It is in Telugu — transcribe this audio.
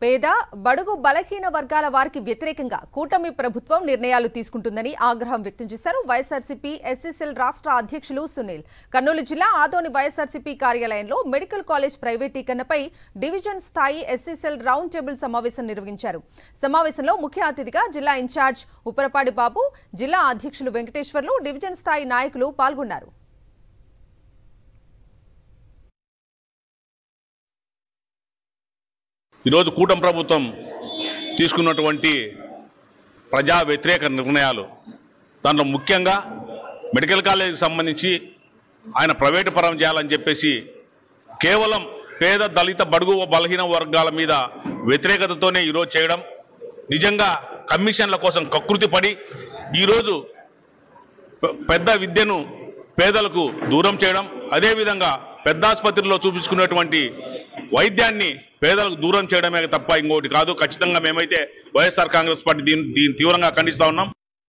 పేద బడుగు బలహీన వర్గాల వారికి వ్యతిరేకంగా కూటమి ప్రభుత్వం నిర్ణయాలు తీసుకుంటుందని ఆగ్రహం వ్యక్తం చేశారు వైఎస్ఆర్సీపీ ఎస్ఎస్ఎల్ రాష్ట్ర అధ్యక్షులు సునీల్. కర్నూలు జిల్లా ఆదోని వైఎస్ఆర్సీపీ కార్యాలయంలో మెడికల్ కాలేజ్ ప్రైవేటీకరణపై డివిజన్ స్థాయి ఎస్ఎస్ఎల్ రౌండ్ టేబుల్ సమావేశం నిర్వహించారు. సమావేశంలో ముఖ్య అతిథిగా జిల్లా ఇన్ఛార్జ్ ఉపరపాడి బాబు, జిల్లా అధ్యక్షులు వెంకటేశ్వర్లు, డివిజన్ స్థాయి నాయకులు పాల్గొన్నారు. ఈరోజు కూటమి ప్రభుత్వం తీసుకున్నటువంటి ప్రజా వ్యతిరేక నిర్ణయాలు, దాంట్లో ముఖ్యంగా మెడికల్ కాలేజీకి సంబంధించి ఆయన ప్రైవేటు పరం చేయాలని చెప్పేసి కేవలం పేద దళిత బడుగు బలహీన వర్గాల మీద వ్యతిరేకతతోనే ఈరోజు చేయడం, నిజంగా కమిషన్ల కోసం కకృతి పడి ఈరోజు పెద్ద విద్యను పేదలకు దూరం చేయడం, అదేవిధంగా పెద్ద ఆసుపత్రిలో చూపించుకున్నటువంటి వైద్యాన్ని పేదలకు దూరం చేయడమే తప్ప ఇంకోటి కాదు. ఖచ్చితంగా మేమైతే వైఎస్ఆర్ కాంగ్రెస్ పార్టీ దీన్ని తీవ్రంగా ఖండిస్తా ఉన్నాం.